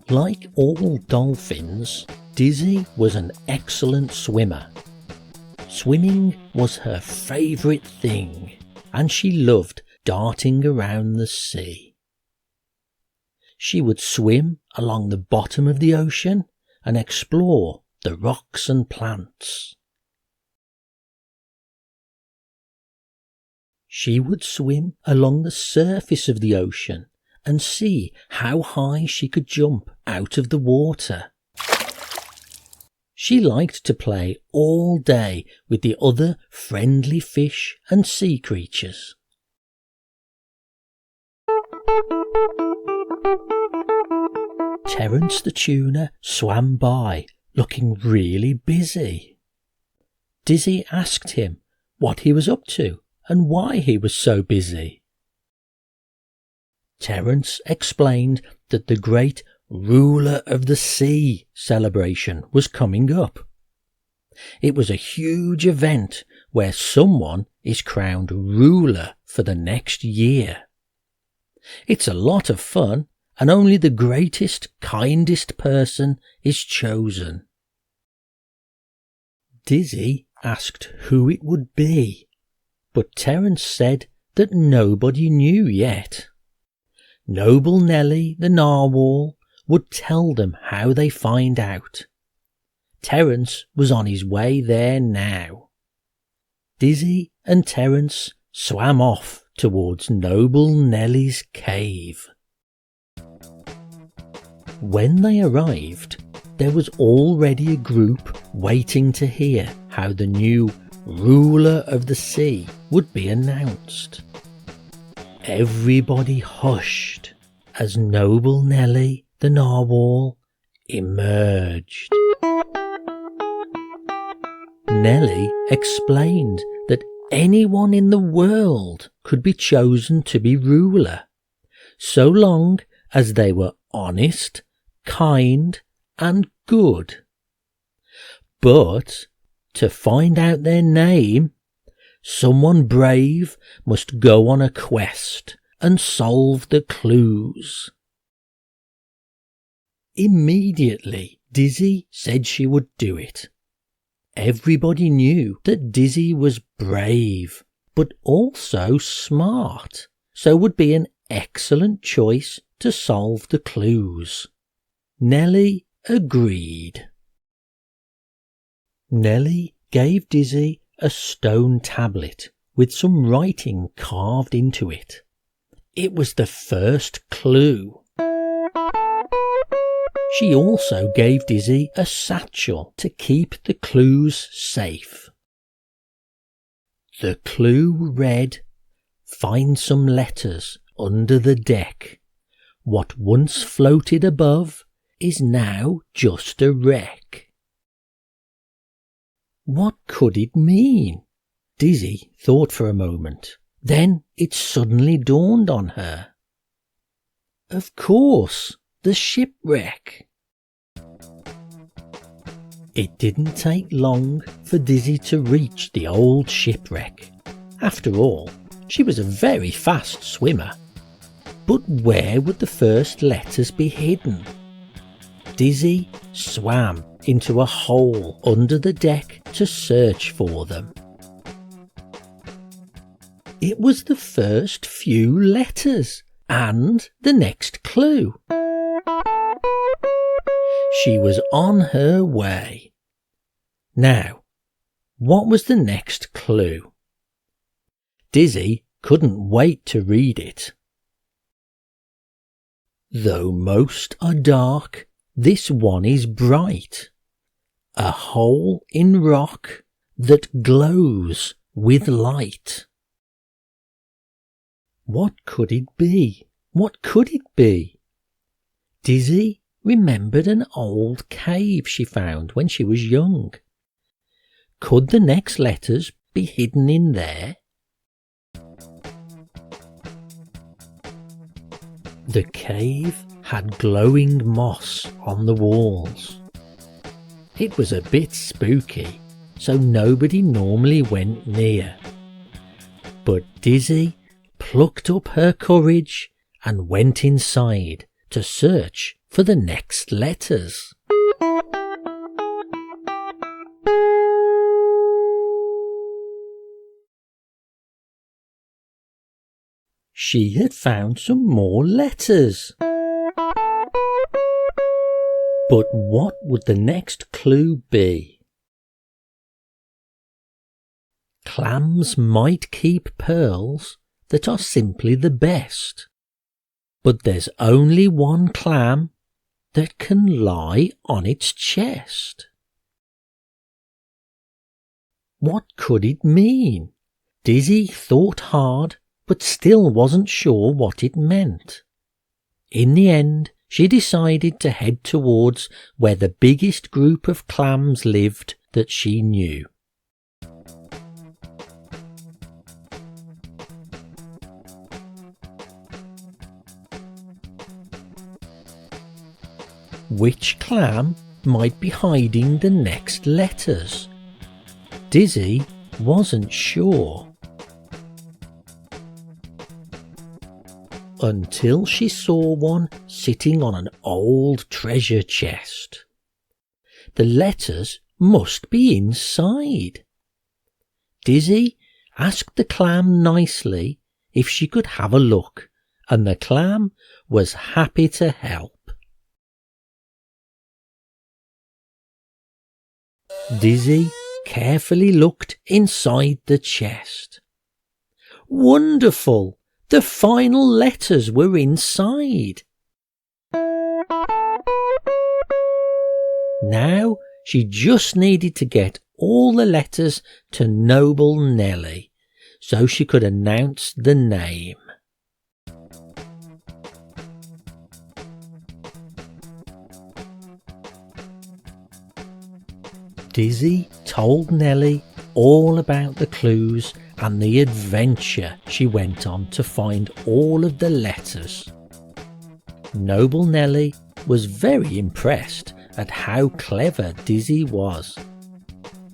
Like all dolphins, Dizzy was an excellent swimmer. Swimming was her favourite thing, and she loved darting around the sea. She would swim along the bottom of the ocean and explore the rocks and plants. She would swim along the surface of the ocean and see how high she could jump out of the water. She liked to play all day with the other friendly fish and sea creatures. Terence the tuna swam by, looking really busy. Dizzy asked him what he was up to and why he was so busy. Terence explained that the great Ruler of the Sea celebration was coming up. It was a huge event where someone is crowned ruler for the next year. It's a lot of fun, and only the greatest, kindest person is chosen. Dizzy asked who it would be, but Terence said that nobody knew yet. Noble Nelly the narwhal would tell them how they find out. Terence was on his way there now. Dizzy and Terence swam off towards Noble Nelly's cave. When they arrived, there was already a group waiting to hear how the new Ruler of the Sea would be announced. Everybody hushed as Noble Nelly the narwhal emerged. Nelly explained that anyone in the world could be chosen to be ruler, so long as they were honest, kind, and good. But to find out their name, someone brave must go on a quest and solve the clues. Immediately, Dizzy said she would do it. Everybody knew that Dizzy was brave, but also smart, so would be an excellent choice to solve the clues. Nelly agreed. Nelly gave Dizzy a stone tablet with some writing carved into it. It was the first clue. She also gave Dizzy a satchel to keep the clues safe. The clue read, "Find some letters under the deck. What once floated above is now just a wreck." What could it mean? Dizzy thought for a moment. Then it suddenly dawned on her. Of course, the shipwreck. It didn't take long for Dizzy to reach the old shipwreck. After all, she was a very fast swimmer. But where would the first letters be hidden? Dizzy swam into a hole under the deck to search for them. It was the first few letters and the next clue. She was on her way. Now, what was the next clue? Dizzy couldn't wait to read it. Though most are dark, this one is bright. A hole in rock that glows with light. What could it be? What could it be? Dizzy remembered an old cave she found when she was young. Could the next letters be hidden in there? The cave had glowing moss on the walls. It was a bit spooky, so nobody normally went near. But Dizzy plucked up her courage and went inside to search for the next letters. She had found some more letters. But what would the next clue be? Clams might keep pearls that are simply the best, but there's only one clam that can lie on its chest. What could it mean? Dizzy thought hard, but still wasn't sure what it meant. In the end, she decided to head towards where the biggest group of clams lived that she knew. Which clam might be hiding the next letters? Dizzy wasn't sure. Until she saw one sitting on an old treasure chest. The letters must be inside. Dizzy asked the clam nicely if she could have a look, and the clam was happy to help. Dizzy carefully looked inside the chest. Wonderful! The final letters were inside. Now she just needed to get all the letters to Noble Nelly, so she could announce the name. Dizzy told Nelly all about the clues and the adventure she went on to find all of the letters. Noble Nelly was very impressed at how clever Dizzy was.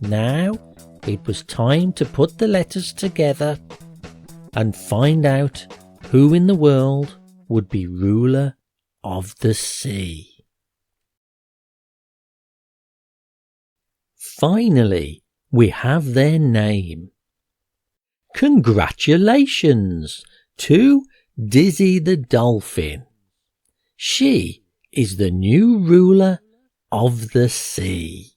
Now it was time to put the letters together and find out who in the world would be ruler of the sea. Finally, we have their name. Congratulations to Dizzy the Dolphin. She is the new ruler of the sea.